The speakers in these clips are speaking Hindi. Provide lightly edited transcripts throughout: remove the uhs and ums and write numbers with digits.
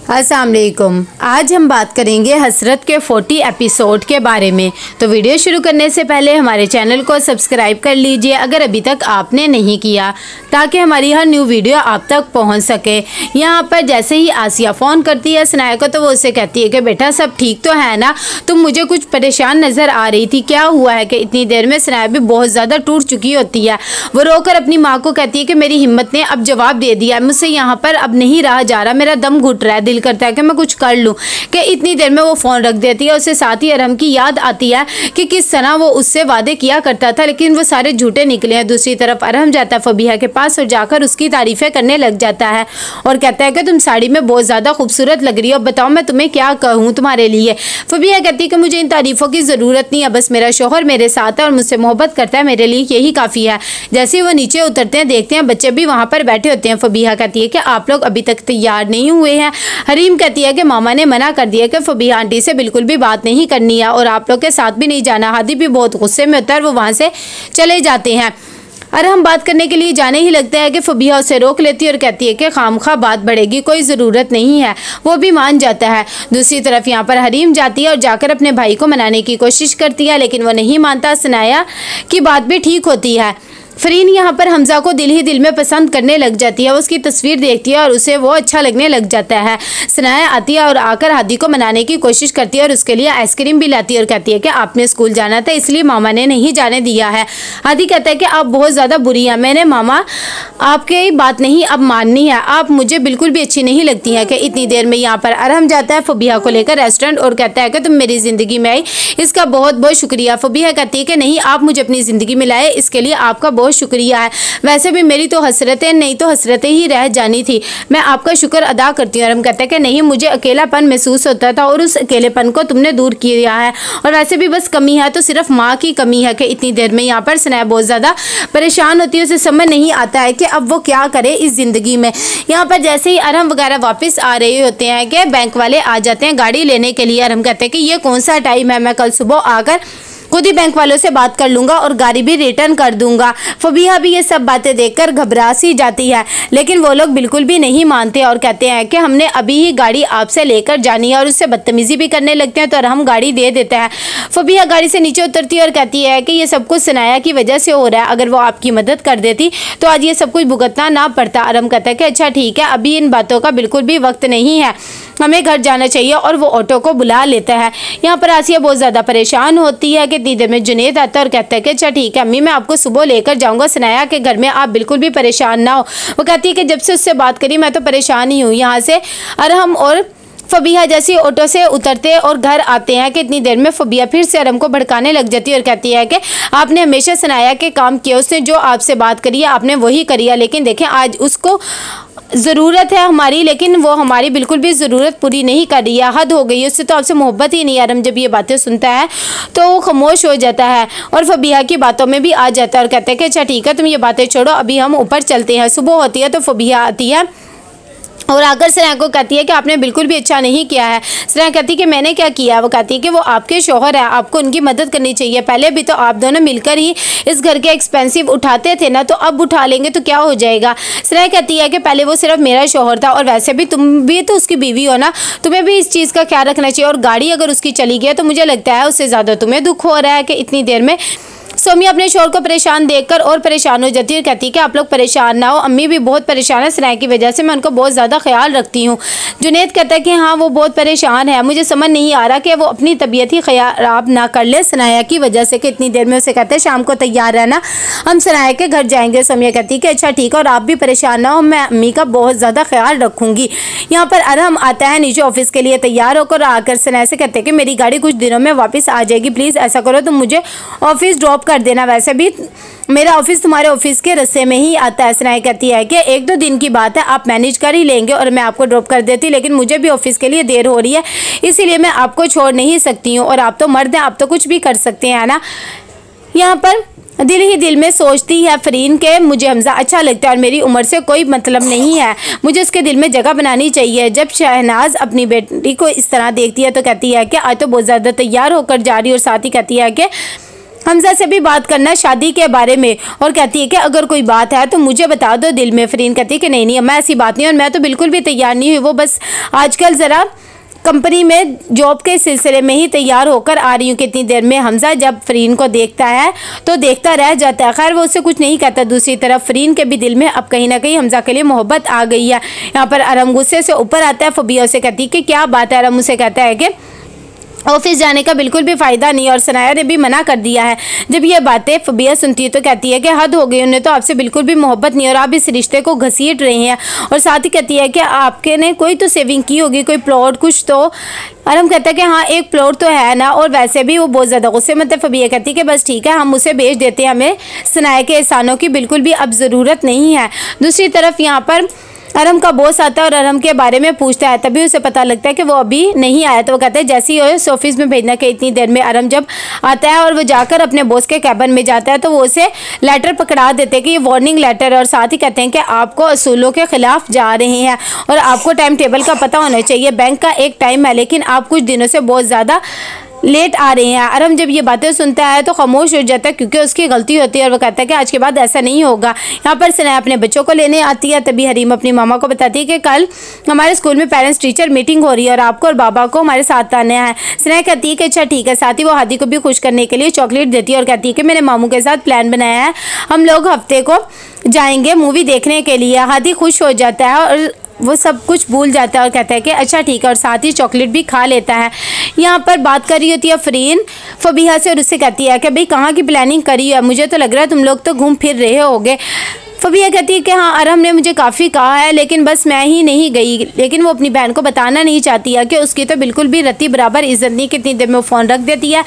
अस्सलाम वालेकुम। आज हम बात करेंगे हसरत के 40 एपिसोड के बारे में। तो वीडियो शुरू करने से पहले हमारे चैनल को सब्सक्राइब कर लीजिए अगर अभी तक आपने नहीं किया, ताकि हमारी हर न्यू वीडियो आप तक पहुंच सके। यहाँ पर जैसे ही आसिया फ़ोन करती है सनाया को, तो वो उससे कहती है कि बेटा सब ठीक तो है ना, तुम मुझे कुछ परेशान नज़र आ रही थी, क्या हुआ है कि इतनी देर में। सनाया भी बहुत ज़्यादा टूट चुकी होती है। वो रोकर अपनी माँ को कहती है कि मेरी हिम्मत ने अब जवाब दे दिया, मुझसे यहाँ पर अब नहीं रहा जा रहा, मेरा दम घुट रहा है, दिल करता है कि मैं कुछ कर लूँ। कि इतनी देर में वो फ़ोन रख देती है। उससे साथ ही अरहम की याद आती है कि किस तरह वो उससे वादे किया करता था, लेकिन वो सारे झूठे निकले हैं। दूसरी तरफ अरहम जाता है फबीहा के पास और जाकर उसकी तारीफ़ें करने लग जाता है और कहता है कि तुम साड़ी में बहुत ज़्यादा खूबसूरत लग रही हो, बताओ मैं तुम्हें क्या कहूँ तुम्हारे लिए। फबीहा कहती है कि मुझे इन तारीफ़ों की ज़रूरत नहीं है, बस मेरा शौहर मेरे साथ है और मुझसे मोहब्बत करता है, मेरे लिए यही काफ़ी है। जैसे ही वो नीचे उतरते हैं देखते हैं बच्चे भी वहाँ पर बैठे होते हैं। फबीहा कहती है कि आप लोग अभी तक तैयार नहीं हुए हैं। हरीम कहती है कि मामा ने मना कर दिया कि फबीहा आंटी से बिल्कुल भी बात नहीं करनी है और आप लोग के साथ भी नहीं जाना। हादी भी बहुत गुस्से में होता है और वो वहाँ से चले जाते हैं। अरहम बात करने के लिए जाने ही लगता है कि फबीहा उसे रोक लेती है और कहती है कि खामखा बात बढ़ेगी, कोई ज़रूरत नहीं है। वो भी मान जाता है। दूसरी तरफ यहाँ पर हरीम जाती है और जाकर अपने भाई को मनाने की कोशिश करती है, लेकिन वो नहीं मानता। सनाया की बात भी ठीक होती है। फरीन यहाँ पर हमजा को दिल ही दिल में पसंद करने लग जाती है। वो उसकी तस्वीर देखती है और उसे वो अच्छा लगने लग जाता है। सनाया आती है और आकर हादी को मनाने की कोशिश करती है और उसके लिए आइसक्रीम भी लाती है और कहती है कि आपने स्कूल जाना था इसलिए मामा ने नहीं जाने दिया है। हादी कहता है कि आप बहुत ज़्यादा बुरी हैं, मैंने मामा आपकी बात नहीं अब माननी है, आप मुझे बिल्कुल भी अच्छी नहीं लगती हैं। कि इतनी देर में यहाँ पर अरहम जाता है फबीहा को लेकर रेस्टोरेंट और कहता है कि तुम मेरी ज़िंदगी में आई, इसका बहुत बहुत शुक्रिया। फबीहा कहती है कि नहीं, आप मुझे अपनी ज़िंदगी में लाए, इसके लिए आपका बहुत शुक्रिया है। वैसे भी मेरी तो हसरतें नहीं तो हसरतें ही रह जानी थी, मैं आपका शुक्र अदा करती हूँ। अरहम कहता है कि नहीं, मुझे अकेलापन महसूस होता था और उस अकेलेपन को तुमने दूर किया है, और वैसे भी बस कमी है तो सिर्फ माँ की कमी है। कि इतनी देर में यहाँ पर सनाया बहुत ज़्यादा परेशान होती है, उसे समझ नहीं आता है कि अब वो क्या करे इस ज़िंदगी में। यहाँ पर जैसे ही अरहम वगैरह वापस आ रहे होते हैं कि बैंक वाले आ जाते हैं गाड़ी लेने के लिए। अरहम कहते हैं कि ये कौन सा टाइम है, मैं कल सुबह आकर खुद ही बैंक वालों से बात कर लूँगा और गाड़ी भी रिटर्न कर दूंगा। फबीहा भी ये सब बातें देखकर घबरा सी जाती है, लेकिन वो लोग बिल्कुल भी नहीं मानते और कहते हैं कि हमने अभी ही गाड़ी आपसे लेकर जानी है, और उससे बदतमीज़ी भी करने लगते हैं। तो हम गाड़ी दे देते हैं। फबीहा गाड़ी से नीचे उतरती है और कहती है कि ये सब कुछ सनाया की वजह से हो रहा है, अगर वो आपकी मदद कर देती तो आज ये सब कुछ भुगतना ना पड़ता। अरहम कहता है कि अच्छा ठीक है, अभी इन बातों का बिल्कुल भी वक्त नहीं है, हमें घर जाना चाहिए, और वो ऑटो को बुला लेता है। यहाँ पर आसिया बहुत ज़्यादा परेशान होती है कि इतनी देर में जुनैद आता है और कहता है कि अच्छा ठीक है अम्मी, मैं आपको सुबह लेकर जाऊँगा सनाया के घर में, आप बिल्कुल भी परेशान ना हो। वो कहती है कि जब से उससे बात करी मैं तो परेशान ही हूँ। यहाँ से अरहम और फबीहा जैसे ऑटो से उतरते और घर आते हैं कि इतनी देर में फबीहा फिर से अरहम को भड़काने लग जाती है और कहती है कि आपने हमेशा सनाया के काम किया, उसने जो आपसे बात करी है आपने वही करी है, लेकिन देखें आज उसको ज़रूरत है हमारी, लेकिन वो हमारी बिल्कुल भी ज़रूरत पूरी नहीं कर रही है, हद हो गई है, उससे तो आपसे मोहब्बत ही नहीं है। अरहम जब ये बातें सुनता है तो वो खामोश हो जाता है और फबीहा की बातों में भी आ जाता है और कहता है कि अच्छा ठीक है तुम ये बातें छोड़ो, अभी हम ऊपर चलते हैं। सुबह होती है तो फबीहा आती है और आकर सनाया को कहती है कि आपने बिल्कुल भी अच्छा नहीं किया है। सनाया कहती है कि मैंने क्या किया। वो कहती है कि वो आपके शौहर है, आपको उनकी मदद करनी चाहिए, पहले भी तो आप दोनों मिलकर ही इस घर के एक्सपेंसिव उठाते थे ना, तो अब उठा लेंगे तो क्या हो जाएगा। सनाया कहती है कि पहले वो सिर्फ मेरा शौहर था और वैसे भी तुम भी तो उसकी बीवी हो ना, तुम्हें भी इस चीज़ का ख्याल रखना चाहिए, और गाड़ी अगर उसकी चली गई तो मुझे लगता है उससे ज़्यादा तुम्हें दुख हो रहा है। कि इतनी देर में सोमिया अपने शोर को परेशान देखकर और परेशान हो जाती है और कहती है कि आप लोग परेशान ना हो, अम्मी भी बहुत परेशान है सनाया की वजह से, मैं उनको बहुत ज़्यादा ख्याल रखती हूँ। जुनैद कहता है कि हाँ वो बहुत परेशान है, मुझे समझ नहीं आ रहा कि वो अपनी तबीयत ही ख़राब ना कर ले सनाया की वजह से। कि इतनी देर में उसे कहते हैं शाम को तैयार रहना, हम सनाया के घर जाएंगे। सोमिया कहती है कि अच्छा ठीक है और आप भी परेशान ना हो, मैं अम्मी का बहुत ज़्यादा ख्याल रखूँगी। यहाँ पर अरहम आता है नीचे ऑफिस के लिए तैयार होकर, आकर सनाया से कहते हैं कि मेरी गाड़ी कुछ दिनों में वापस आ जाएगी, प्लीज़ ऐसा करो तुम मुझे ऑफिस ड्रॉप कर देना, वैसे भी मेरा ऑफिस तुम्हारे ऑफिस के रस्ते में ही आता है। सनाया कहती है कि एक दो दिन की बात है, आप मैनेज कर ही लेंगे और मैं आपको ड्रॉप कर देती, लेकिन मुझे भी ऑफिस के लिए देर हो रही है इसीलिए मैं आपको छोड़ नहीं सकती हूँ, और आप तो मर्द हैं, आप तो कुछ भी कर सकते हैं ना। यहाँ पर दिल ही दिल में सोचती है फरीन के मुझे हमजा अच्छा लगता है और मेरी उम्र से कोई मतलब नहीं है, मुझे उसके दिल में जगह बनानी चाहिए। जब शहनाज अपनी बेटी को इस तरह देखती है तो कहती है कि आज तो बहुत ज़्यादा तैयार होकर जा रही है, और साथ ही कहती है कि हमजा से भी बात करना शादी के बारे में और कहती है कि अगर कोई बात है तो मुझे बता दो दिल में। फरीन कहती है कि नहीं नहीं, मैं ऐसी बात नहीं, और मैं तो बिल्कुल भी तैयार नहीं हुई, वो बस आजकल ज़रा कंपनी में जॉब के सिलसिले में ही तैयार होकर आ रही हूँ। कितनी देर में हमजा जब फरीन को देखता है तो देखता रह जाता है। खैर वो उससे कुछ नहीं कहता। दूसरी तरफ फरीन के भी दिल में अब कहीं ना कहीं हमजा के लिए मोहब्बत आ गई है। यहाँ पर अरम गुस्से से ऊपर आता है। फबिया उसे कहती है कि क्या बात है। अरम उसे कहता है कि ऑफिस जाने का बिल्कुल भी फ़ायदा नहीं, और सनाया ने भी मना कर दिया है। जब ये बातें फबिया सुनती है तो कहती है कि हद हो गई, उन्हें तो आपसे बिल्कुल भी मोहब्बत नहीं और आप इस रिश्ते को घसीट रहे हैं। और साथ ही कहती है कि आपके ने कोई तो सेविंग की होगी, कोई प्लॉट कुछ तो। अरम कहता है कि हाँ एक प्लॉट तो है ना, और वैसे भी वो बहुत ज़्यादा गुस्से में। मतलब फबिया कहती है कि बस ठीक है, हम उसे बेच देते हैं, हमें सनाया के एहसानों की बिल्कुल भी अब ज़रूरत नहीं है। दूसरी तरफ यहाँ पर अरम का बॉस आता है और अरम के बारे में पूछता है। तभी उसे पता लगता है कि वो अभी नहीं आया। तो वो कहता है जैसे ही उस ऑफिस में भेजना कि इतनी देर में अरम जब आता है और वो जाकर अपने बॉस के कैबिन में जाता है तो वो उसे लेटर पकड़ा देते हैं कि ये वार्निंग लेटर, और साथ ही कहते हैं कि आपको असूलों के खिलाफ जा रहे हैं और आपको टाइम टेबल का पता होना चाहिए। बैंक का एक टाइम है लेकिन आप कुछ दिनों से बहुत ज़्यादा लेट आ रहे हैं। अरम जब ये बातें सुनता है तो खामोश हो जाता है क्योंकि उसकी गलती होती है, और वो कहता है कि आज के बाद ऐसा नहीं होगा। यहाँ पर सनाया अपने बच्चों को लेने आती है। तभी हरीम अपनी मामा को बताती है कि कल हमारे स्कूल में पेरेंट्स टीचर मीटिंग हो रही है और आपको और बाबा को हमारे साथ आना है। सनाया कहती है कि अच्छा ठीक है। साथ ही वो हादी को भी खुश करने के लिए चॉकलेट देती है और कहती है कि मैंने मामू के साथ प्लान बनाया है, हम लोग हफ्ते को जाएंगे मूवी देखने के लिए। हादी खुश हो जाता है और वो सब कुछ भूल जाता है और कहता है कि अच्छा ठीक है, और साथ ही चॉकलेट भी खा लेता है। यहाँ पर बात कर रही होती है फरीन फबीहा से और उससे कहती है कि भाई कहाँ की प्लानिंग करी है, मुझे तो लग रहा है तुम लोग तो घूम फिर रहे होगे। फबीहा कहती है कि हाँ अरहम ने मुझे काफ़ी कहा है लेकिन बस मैं ही नहीं गई। लेकिन वो अपनी बहन को बताना नहीं चाहती है कि उसकी तो बिल्कुल भी रत्ती बराबर इज्जत नहीं। कितनी देर में वो फ़ोन रख देती है।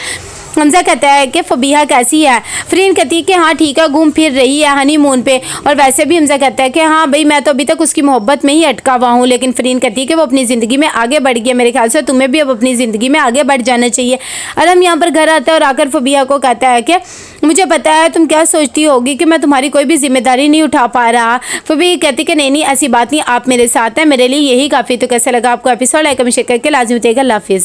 हमजा कहता है कि फबीहा कैसी है। फरीन कहती है कि हाँ ठीक है, घूम फिर रही है हनीमून पे। और वैसे भी हमजा कहता है कि हाँ भाई मैं तो अभी तक उसकी मोहब्बत में ही अटका हुआ हूँ। लेकिन फरीन कहती है कि वो अपनी ज़िंदगी में आगे बढ़ गई है, मेरे ख्याल से तुम्हें भी अब अपनी ज़िंदगी में आगे बढ़ जाना चाहिए। अरहम यहाँ पर घर आता है और आकर फबीहा को कहता है कि मुझे पता है तुम क्या सोचती होगी कि मैं तुम्हारी कोई भी जिम्मेदारी नहीं उठा पा रहा। फबीहा कहती कि नहीं नहीं ऐसी बात नहीं, आप मेरे साथ हैं, मेरे लिए यही काफ़ी। तो कैसा लगा आपको एपिसोड, लाइक कमेंट शेयर करके लाजमी बताइएगा। अल्लाह हाफिज़।